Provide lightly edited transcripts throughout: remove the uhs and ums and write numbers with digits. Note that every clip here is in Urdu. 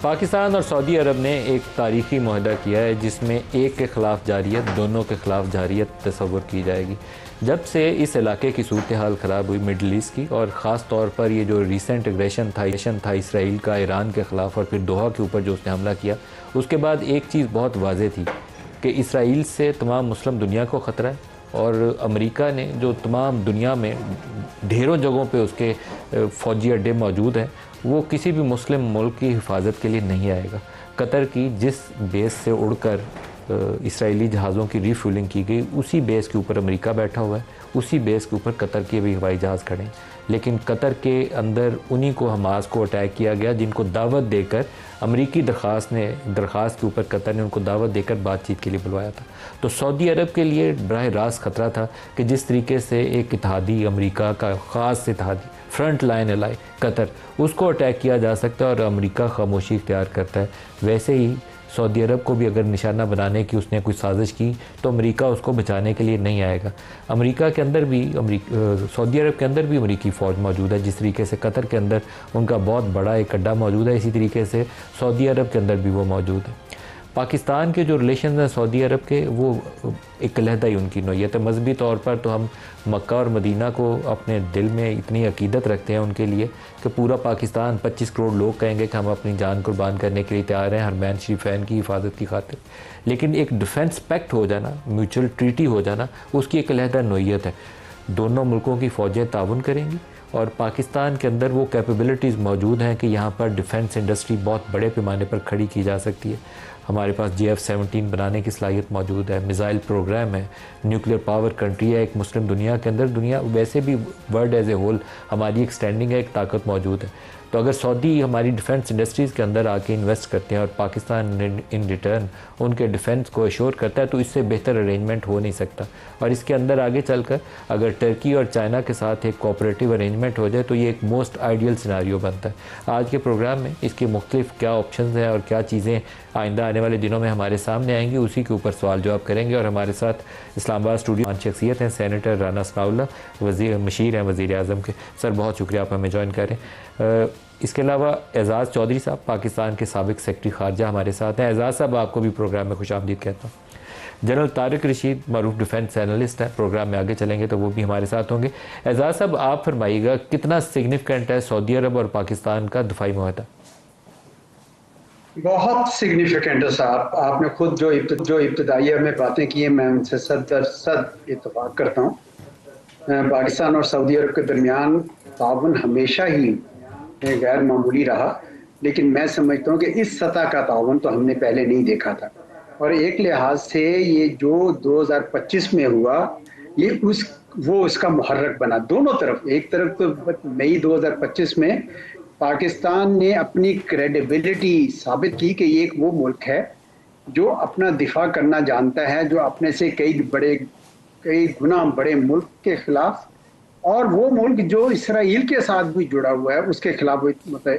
پاکستان اور سعودی عرب نے ایک تاریخی معاہدہ کیا ہے جس میں ایک کے خلاف جارحیت، دونوں کے خلاف جارحیت تصور کی جائے گی۔ جب سے اس علاقے کی صورتحال خراب ہوئی مڈل ایسٹ کی، اور خاص طور پر یہ جو ریسنٹ اگریشن تھا اسرائیل کا ایران کے خلاف اور پھر دوحہ کے اوپر جو اس نے حملہ کیا، اس کے بعد ایک چیز بہت واضح تھی کہ اسرائیل سے تمام مسلم دنیا کو خطرہ ہے، اور امریکہ نے جو تمام دنیا میں ڈھیروں جگہوں پہ اس کے فوجی اڈے موجود ہیں، وہ کسی بھی مسلم ملک کی حفاظت کے لیے نہیں آئے گا۔ قطر کی جس بیس سے اڑ کر اسرائیلی جہازوں کی ری فیولنگ کی گئی، اسی بیس کے اوپر امریکہ بیٹھا ہوا ہے، اسی بیس کے اوپر قطر کے بھی ہوائی جہاز کھڑے ہیں، لیکن قطر کے اندر انہی کو حماس کو اٹیک کیا گیا جن کو دعوت دے کر امریکی درخواست کے اوپر قطر نے ان کو دعوت دے کر بات چیت کے لیے بلوایا تھا۔ تو سعودی عرب کے لیے براہ راست خطرہ تھا کہ جس طریقے سے ایک اتحادی امریکہ کا خاص اتحادی فرنٹ لائن الائی قطر، اس کو اٹیک کیا جا سکتا ہے اور امریکہ خاموشی اختیار کرتا ہے، ویسے ہی سعودی عرب کو بھی اگر نشانہ بنانے کی اس نے کوئی سازش کی تو امریکہ اس کو بچانے کے لیے نہیں آئے گا۔ امریکہ کے اندر بھی سعودی عرب کے اندر بھی امریکی فوج موجود ہے، جس طریقے سے قطر کے اندر ان کا بہت بڑا ایک اڈا موجود ہے، اسی طریقے سے سعودی عرب کے اندر بھی وہ موجود ہے۔ پاکستان کے جو ریلیشنز ہیں سعودی عرب کے، وہ ایک علیحدہ ہی ان کی نوعیت ہے۔ مذہبی طور پر تو ہم مکہ اور مدینہ کو اپنے دل میں اتنی عقیدت رکھتے ہیں ان کے لیے کہ پورا پاکستان 25 کروڑ لوگ کہیں گے کہ ہم اپنی جان قربان کرنے کے لیے تیار ہیں حرمین شریفین کی حفاظت کی خاطر، لیکن ایک ڈیفنس پیکٹ ہو جانا، میوچل ٹریٹی ہو جانا، اس کی ایک علیحدہ نوعیت ہے۔ دونوں ملکوں کی فوجیں تعاون کریں گی، اور پاکستان کے اندر وہ کیپیبلٹیز موجود ہیں کہ یہاں پر ڈیفنس انڈسٹری بہت بڑے پیمانے پر کھڑی کی جا سکتی ہے۔ ہمارے پاس JF-17 بنانے کی صلاحیت موجود ہے، میزائل پروگرام ہے، نیوکلیر پاور کنٹری ہے ایک مسلم دنیا کے اندر، دنیا ویسے بھی ورلڈ ایز اے ہول ہماری ایک سٹینڈنگ ہے، ایک طاقت موجود ہے۔ تو اگر سعودی ہماری ڈیفنس انڈسٹریز کے اندر آ کے انویسٹ کرتے ہیں اور پاکستان ان ریٹرن ان کے ڈیفنس کو ایشور کرتا ہے، تو اس سے بہتر ارینجمنٹ ہو نہیں سکتا۔ اور اس کے اندر آگے چل کر اگر ٹرکی اور چائنا کے ساتھ ایک کوآپریٹیو ارینجمنٹ ہو جائے تو یہ ایک موسٹ آئیڈیل سیناریو بنتا ہے۔ آج کے پروگرام میں اس کے مختلف کیا آپشنز ہیں اور کیا چیزیں آئندہ آنے والے دنوں میں ہمارے سامنے آئیں گی، اسی کے اوپر سوال جواب کریں گے۔ اور ہمارے ساتھ اسلام آباد اسٹوڈیو شخصیت ہیں سینیٹر رانا ثناءاللہ، مشیر ہیں وزیر اعظم کے۔ سر بہت شکریہ آپ ہمیں جوائن کریں۔ اس کے علاوہ اعزاز چودھری صاحب پاکستان کے سابق سیکرٹری خارجہ ہمارے ساتھ ہیں۔ اعزاز صاحب آپ کو بھی پروگرام میں خوش آمدید کہتا ہوں۔ جنرل طارق رشید معروف ڈیفنس اینالسٹ ہیں، پروگرام میں آگے چلیں گے تو وہ بھی ہمارے ساتھ ہوں گے۔ اعزاز صاحب آپ فرمائیے گا کتنا سگنیفیکنٹ ہے سعودی عرب اور پاکستان کا دفاعی معاہدہ؟ بہت سگنیفیکنٹ ہے صاحب، آپ نے خود جو ابتدائیہ میں باتیں کی ہیں میں ان سے 100% اتفاق کرتا ہوں۔ پاکستان اور سعودی عرب کے درمیان تعاون ہمیشہ ہی غیر معمولی رہا، لیکن میں سمجھتا ہوں کہ اس سطح کا تعاون تو ہم نے پہلے نہیں دیکھا تھا، اور ایک لحاظ سے یہ جو 2025 میں ہوا یہ اس کا محرک بنا دونوں طرف۔ ایک طرف تو مئی 2025 میں پاکستان نے اپنی کریڈیبلٹی ثابت کی کہ یہ ایک وہ ملک ہے جو اپنا دفاع کرنا جانتا ہے، جو اپنے سے کئی گنا بڑے ملک کے خلاف، اور وہ ملک جو اسرائیل کے ساتھ بھی جڑا ہوا ہے اس کے خلاف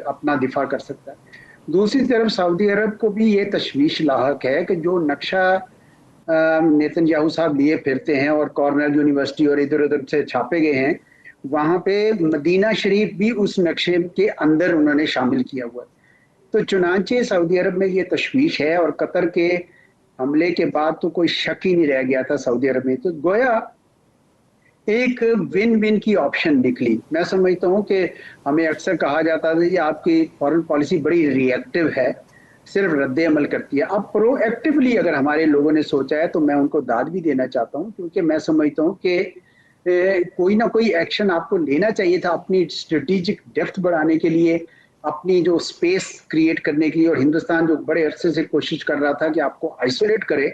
اپنا دفاع کر سکتا ہے۔ دوسری طرف سعودی عرب کو بھی یہ تشویش لاحق ہے کہ جو نقشہ نیتن یاہو صاحب لیے پھرتے ہیں اور کارنل یونیورسٹی اور ادھر ادھر سے چھاپے گئے ہیں، وہاں پہ مدینہ شریف بھی اس نقشے کے اندر انہوں نے شامل کیا ہوا ہے۔ تو چنانچہ سعودی عرب میں یہ تشویش ہے، اور قطر کے حملے کے بعد تو کوئی شک ہی نہیں رہ گیا تھا سعودی عرب میں، تو گویا ایک ون ون کی آپشن نکلی۔ میں سمجھتا ہوں کہ ہمیں اکثر کہا جاتا تھا کہ آپ کی فارن پالیسی بڑی ری ایکٹیو ہے، صرف رد عمل کرتی ہے۔ اب پرو ایکٹیولی اگر ہمارے لوگوں نے سوچا ہے تو میں ان کو داد بھی دینا چاہتا ہوں، کیونکہ میں سمجھتا ہوں کہ کوئی نہ کوئی ایکشن آپ کو لینا چاہیے تھا اپنی اسٹریٹجک ڈیپتھ بڑھانے کے لیے، اپنی جو اسپیس کریٹ کرنے کے لیے، اور ہندوستان جو بڑے عرصے سے کوشش کر رہا تھا کہ آپ کو آئسولیٹ کرے۔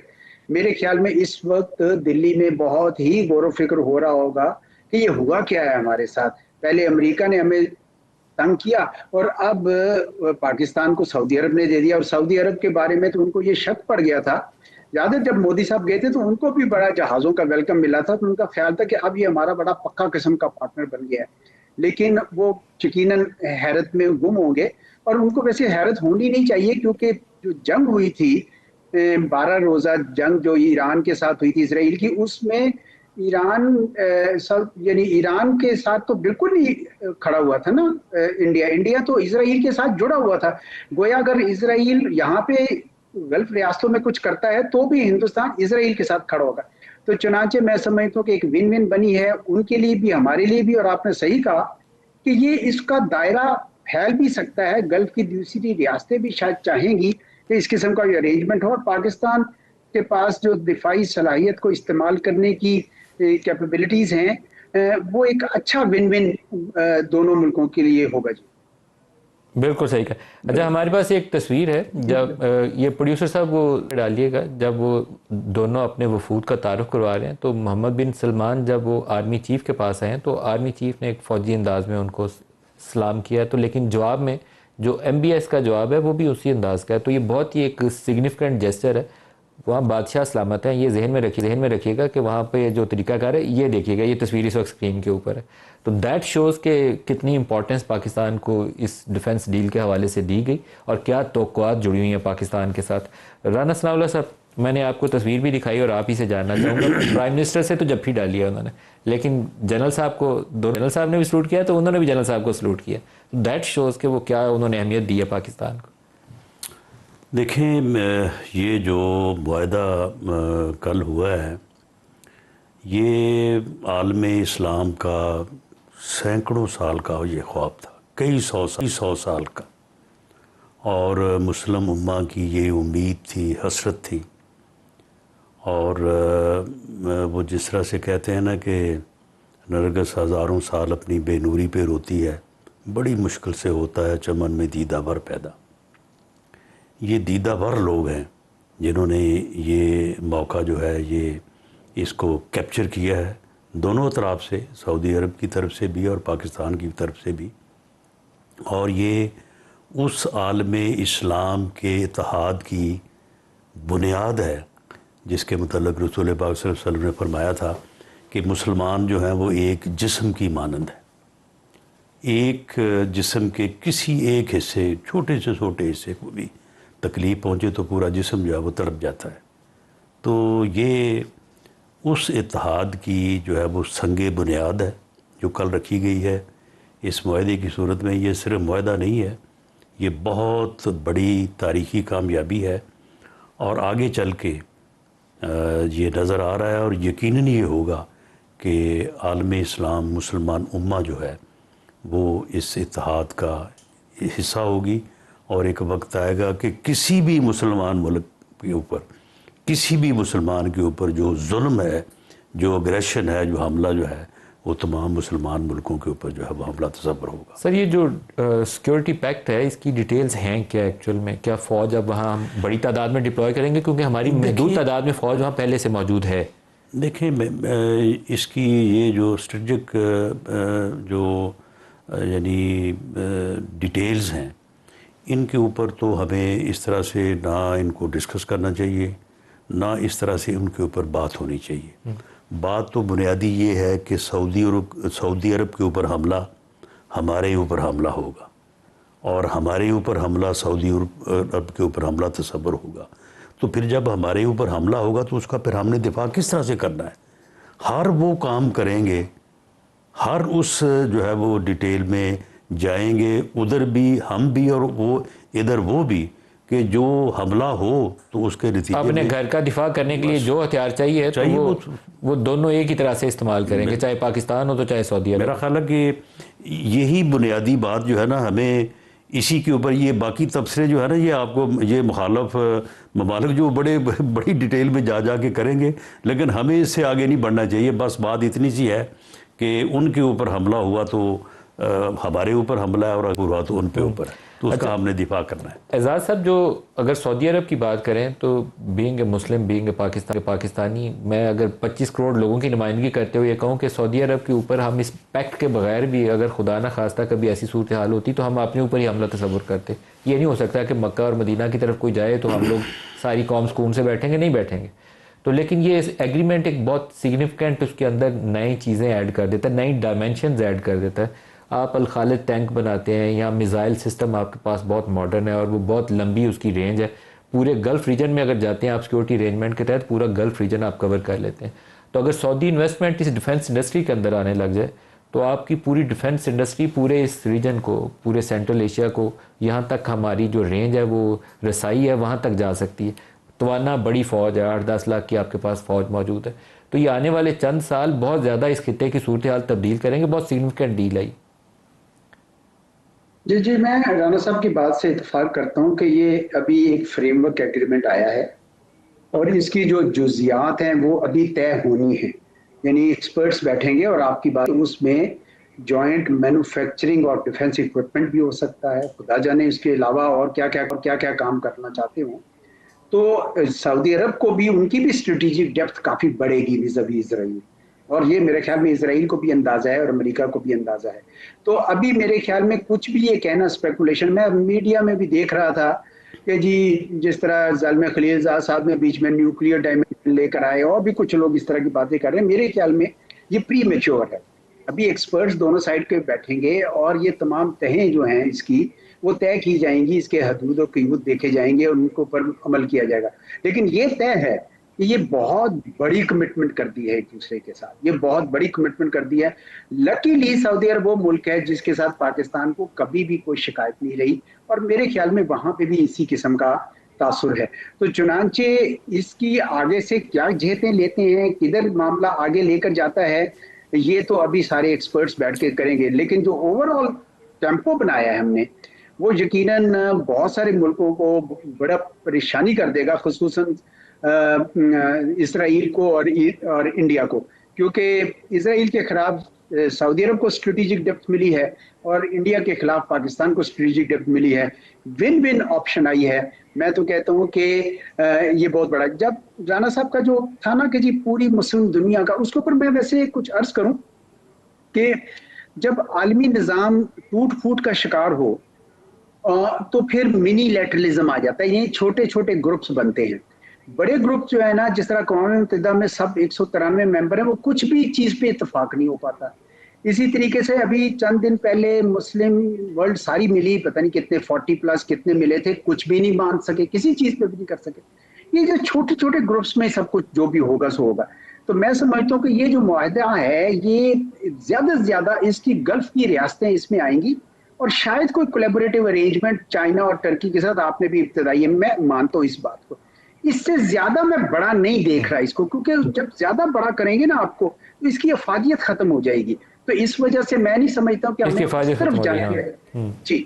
میرے خیال میں اس وقت دلی میں بہت ہی غور و فکر ہو رہا ہوگا کہ یہ ہوا کیا ہے ہمارے ساتھ۔ پہلے امریکہ نے ہمیں تنگ کیا، اور اب پاکستان کو سعودی عرب نے دے دیا، اور سعودی عرب کے بارے میں تو ان کو یہ شک پڑ گیا تھا۔ یاد ہے جب مودی صاحب گئے تھے تو ان کو بھی بڑا جہازوں کا ویلکم ملا تھا، تو ان کا خیال تھا کہ اب یہ ہمارا بڑا پکا قسم کا پارٹنر بن گیا ہے، لیکن وہ یقیناً حیرت میں گم ہوں گے۔ اور ان کو ویسے حیرت ہونی نہیں چاہیے، کیونکہ جو جنگ ہوئی تھی 12 روزہ جنگ جو ایران کے ساتھ ہوئی تھی اسرائیل کی، اس میں یعنی ایران کے ساتھ تو بالکل نہیں کھڑا ہوا تھا نا انڈیا تو اسرائیل کے ساتھ جڑا ہوا تھا. گویا اگر اسرائیل یہاں پہ گلف ریاستوں میں کچھ کرتا ہے تو بھی ہندوستان اسرائیل کے ساتھ کھڑا ہوگا. تو چنانچہ میں سمجھتا ہوں کہ ایک ون ون بنی ہے ان کے لیے بھی ہمارے لیے بھی. اور آپ نے صحیح کہا کہ یہ اس کا دائرہ پھیل بھی سکتا ہے, گلف کی دوسری ریاستیں بھی شاید چاہیں گی کہ اس قسم کا یہ ارینجمنٹ ہو. اور پاکستان کے پاس جو دفاعی صلاحیت کو استعمال کرنے کی کیپیبلٹیز ہیں وہ ایک اچھا ون ون دونوں ملکوں کے لیے ہوگا. جی بالکل صحیح کہا. اچھا ہمارے پاس ایک تصویر ہے, جب یہ پروڈیوسر صاحب وہ ڈالیے گا, جب وہ دونوں اپنے وفود کا تعارف کروا رہے ہیں تو محمد بن سلمان جب وہ آرمی چیف کے پاس آئے ہیں تو آرمی چیف نے ایک فوجی انداز میں ان کو سلام کیا, تو لیکن جواب میں جو ایم بی ایس کا جواب ہے وہ بھی اسی انداز کا ہے. تو یہ بہت ہی ایک سگنیفیکنٹ جیسچر ہے. وہاں بادشاہ سلامت ہیں, یہ ذہن میں رکھیے گا کہ وہاں پہ جو طریقہ کار ہے یہ دیکھیے گا, یہ تصویر اس وقت اسکرین کے اوپر ہے. تو دیٹ شوز کہ کتنی امپورٹنس پاکستان کو اس ڈیفنس ڈیل کے حوالے سے دی گئی اور کیا توقعات جڑی ہوئی ہیں پاکستان کے ساتھ. رانا ثناء اللہ صاحب, میں نے آپ کو تصویر بھی دکھائی اور آپ ہی سے جاننا چاہوں گا, پرائم منسٹر سے تو جب بھی ڈالی ہے انہوں نے, لیکن جنرل صاحب کو, جنرل صاحب نے بھی سلوٹ کیا تو انہوں نے بھی جنرل صاحب کو سلوٹ کیا. دیٹ شوز کہ وہ کیا انہوں نے اہمیت دی ہے پاکستان کو. دیکھیں, یہ جو معاہدہ کل ہوا ہے یہ عالم اسلام کا سینکڑوں سال کا یہ خواب تھا, کئی سو سال کا, اور مسلم امہ کی یہ امید تھی, حسرت تھی. اور وہ جس طرح سے کہتے ہیں نا کہ نرگس ہزاروں سال اپنی بے نوری پہ روتی ہے, بڑی مشکل سے ہوتا ہے چمن میں دیدہ بھر پیدا. یہ دیدہ بھر لوگ ہیں جنہوں نے یہ موقع جو ہے یہ اس کو کیپچر کیا ہے, دونوں طرف سے, سعودی عرب کی طرف سے بھی اور پاکستان کی طرف سے بھی. اور یہ اس عالم اسلام کے اتحاد کی بنیاد ہے جس کے متعلق رسول پاک صلی اللہ علیہ وسلم نے فرمایا تھا کہ مسلمان جو ہیں وہ ایک جسم کی مانند ہے. ایک جسم کے کسی ایک حصے, چھوٹے سے چھوٹے حصے کو بھی تکلیف پہنچے تو پورا جسم جو ہے وہ تڑپ جاتا ہے. تو یہ اس اتحاد کی جو ہے وہ سنگ بنیاد ہے جو کل رکھی گئی ہے اس معاہدے کی صورت میں. یہ صرف معاہدہ نہیں ہے, یہ بہت بڑی تاریخی کامیابی ہے, اور آگے چل کے یہ نظر آ رہا ہے اور یقیناً یہ ہوگا کہ عالم اسلام مسلمان امہ جو ہے وہ اس اتحاد کا حصہ ہوگی. اور ایک وقت آئے گا کہ کسی بھی مسلمان ملک کے اوپر, کسی بھی مسلمان کے اوپر جو ظلم ہے, جو اگریشن ہے, جو حملہ جو ہے, وہ تمام مسلمان ملکوں کے اوپر جو ہے وہ حملہ تصور ہوگا. سر یہ جو سیکیورٹی پیکٹ ہے اس کی ڈیٹیلز ہیں کیا ایکچوئل میں؟ کیا فوج اب وہاں ہم بڑی تعداد میں ڈپلوائے کریں گے کیونکہ ہماری محدود تعداد میں فوج وہاں پہلے سے موجود ہے؟ دیکھیں, اس کی یہ جو اسٹریٹجک جو یعنی ڈیٹیلز ہیں ان کے اوپر تو ہمیں اس طرح سے نہ ان کو ڈسکس کرنا چاہیے, نہ اس طرح سے ان کے اوپر بات ہونی چاہیے. بات تو بنیادی یہ ہے کہ سعودی عرب کے اوپر حملہ ہمارے اوپر حملہ ہوگا, اور ہمارے اوپر حملہ سعودی عرب کے اوپر حملہ تصور ہوگا. تو پھر جب ہمارے اوپر حملہ ہوگا تو اس کا پھر ہم نے دفاع کس طرح سے کرنا ہے؟ ہر وہ کام کریں گے, ہر اس جو ہے وہ ڈیٹیل میں جائیں گے, ادھر بھی ہم بھی اور وہ ادھر وہ بھی, کہ جو حملہ ہو تو اس کے نتیجے اپنے گھر کا دفاع کرنے کے لیے جو ہتھیار چاہیے تو وہ دونوں ایک ہی طرح سے استعمال کریں گے, چاہے پاکستان ہو تو چاہے سعودی عرب. میرا خیال ہے کہ یہی بنیادی بات جو ہے نا, ہمیں اسی کے اوپر یہ باقی تبصرے جو ہے نا یہ آپ کو یہ مخالف ممالک جو بڑی ڈیٹیل میں جا کے کریں گے, لیکن ہمیں اس سے آگے نہیں بڑھنا چاہیے. بس بات اتنی سی ہے کہ ان کے اوپر حملہ ہوا تو ہمارے اوپر حملہ ہے, اور اگر ہوا تو ان پہ اوپر ہے, تو اس کا ہم نے دفاع کرنا ہے. اعزاز صاحب, جو اگر سعودی عرب کی بات کریں تو being a Muslim, being a Pakistani, میں اگر 25 کروڑ لوگوں کی نمائندگی کرتے ہوئے یہ کہوں کہ سعودی عرب کے اوپر ہم اس پیکٹ کے بغیر بھی اگر خدا نہ خواستہ کبھی ایسی صورتحال ہوتی تو ہم اپنے اوپر ہی حملہ تصور کرتے. یہ نہیں ہو سکتا کہ مکہ اور مدینہ کی طرف کوئی جائے تو ہم لوگ ساری قوم سکون سے بیٹھیں گے, نہیں بیٹھیں گے. تو لیکن یہ ایگریمنٹ ایک بہت سگنیفیکنٹ اس کے اندر نئی چیزیں ایڈ کر دیتا ہے, نئی ڈائمینشنز ایڈ کر دیتا ہے. آپ الخالد ٹینک بناتے ہیں, یا میزائل سسٹم آپ کے پاس بہت ماڈرن ہے اور وہ بہت لمبی اس کی رینج ہے. پورے گلف ریجن میں اگر جاتے ہیں آپ سیکورٹی ارینجمنٹ کے تحت پورا گلف ریجن آپ کور کر لیتے ہیں. تو اگر سعودی انویسٹمنٹ اس ڈیفنس انڈسٹری کے اندر آنے لگ جائے تو آپ کی پوری ڈیفنس انڈسٹری پورے اس ریجن کو، پورے سینٹرل ایشیا کو، یہاں تک ہماری جو رینج ہے وہ رسائی ہے وہاں تک جا سکتی ہے. توانا بڑی فوج ہے، 8-10 لاکھ کی آپ کے پاس فوج موجود ہے. تو یہ آنے والے چند سال بہت زیادہ اس خطے کی صورتحال تبدیل کریں گے. بہت سگنیفیکنٹ ڈیل ہے. جی میں رانا صاحب کی بات سے اتفاق کرتا ہوں کہ یہ ابھی ایک فریم ورک ایگریمنٹ آیا ہے اور اس کی جو جزیات ہیں وہ ابھی طے ہونی ہیں. یعنی ایکسپرٹس بیٹھیں گے اور آپ کی بات، اس میں جوائنٹ مینوفیکچرنگ اور ڈیفنس اکوپمنٹ بھی ہو سکتا ہے. خدا جانے اس کے علاوہ اور کیا کام کرنا چاہتے ہوں. تو سعودی عرب کو بھی، ان کی بھی اسٹریٹجک ڈیپتھ کافی بڑھے گی ویزاوی اسرائیل. اور یہ میرے خیال میں اسرائیل کو بھی اندازہ ہے اور امریکہ کو بھی اندازہ ہے. تو ابھی میرے خیال میں کچھ بھی یہ کہنا اسپیکولیشن، میں میڈیا میں بھی دیکھ رہا تھا کہ جی جس طرح زلمہ خلیل زاد صاحب نے بیچ میں نیوکلیئر ڈائمنشن لے کر آئے، اور بھی کچھ لوگ اس طرح کی باتیں کر رہے ہیں. میرے خیال میں یہ پری میچور ہے. ابھی ایکسپرٹس دونوں سائڈ کے بیٹھیں گے اور یہ تمام تہیں جو ہیں اس کی وہ طے کی جائیں گی. اس کے حدود و قیود دیکھے جائیں گے اور ان کے اوپر عمل کیا جائے گا. لیکن یہ طے ہے کہ یہ بہت بڑی کمٹمنٹ کر دی ہے ایک دوسرے کے ساتھ. یہ بہت بڑی کمٹمنٹ کر دی ہے. لکیلی سعودی عرب وہ ملک ہے جس کے ساتھ پاکستان کو کبھی بھی کوئی شکایت نہیں رہی، اور میرے خیال میں وہاں پہ بھی اسی قسم کا تاثر ہے. تو چنانچہ اس کی آگے سے کیا جہتیں لیتے ہیں، کدھر معاملہ آگے لے کر جاتا ہے، یہ تو ابھی سارے ایکسپرٹس بیٹھ کے کریں گے. لیکن جو اوور آل ٹیمپو بنایا ہے ہم نے، وہ یقیناً بہت سارے ملکوں کو بڑا پریشانی کر دے گا، خصوصاً اسرائیل کو اور انڈیا کو. کیونکہ اسرائیل کے خلاف سعودی عرب کو اسٹریٹجک ڈیپتھ ملی ہے اور انڈیا کے خلاف پاکستان کو اسٹریٹجک ڈیپتھ ملی ہے. ون ون آپشن آئی ہے. میں تو کہتا ہوں کہ یہ بہت بڑا. جب رانا صاحب کا جو تھا نا کہ جی پوری مسلم دنیا کا، اس کے اوپر میں ویسے کچھ عرض کروں کہ جب عالمی نظام ٹوٹ پھوٹ کا شکار ہو تو پھر منی لیٹرلزم آ جاتا ہے. یہ چھوٹے چھوٹے گروپس بنتے ہیں. بڑے گروپ جو ہے نا، جس طرح اقوام متحدہ میں سب 193 ممبر ہیں، وہ کچھ بھی چیز پہ اتفاق نہیں ہو پاتا. اسی طریقے سے ابھی چند دن پہلے مسلم ورلڈ ساری ملی، پتہ نہیں کتنے 40+ کتنے ملے تھے، کچھ بھی نہیں مان سکے، کسی چیز پہ بھی نہیں کر سکے. یہ جو چھوٹے چھوٹے گروپس میں سب کچھ جو بھی ہوگا سو ہوگا. تو میں سمجھتا ہوں کہ یہ جو معاہدہ ہے یہ زیادہ سے زیادہ اس کی گلف کی ریاستیں اس میں آئیں گی، اور شاید کوئی کولیبوریٹو ارینجمنٹ چائنا اور ٹرکی کے ساتھ. آپ نے بھی ابتدائی، میں مانتا ہوں اس بات کو. اس سے زیادہ میں بڑا نہیں دیکھ رہا اس کو، کیونکہ جب زیادہ بڑا کریں گے نا آپ کو تو اس کی افادیت ختم ہو جائے گی. تو اس وجہ سے میں نہیں سمجھتا ہوں کہ ہمیں اس طرف جانا ہے. جی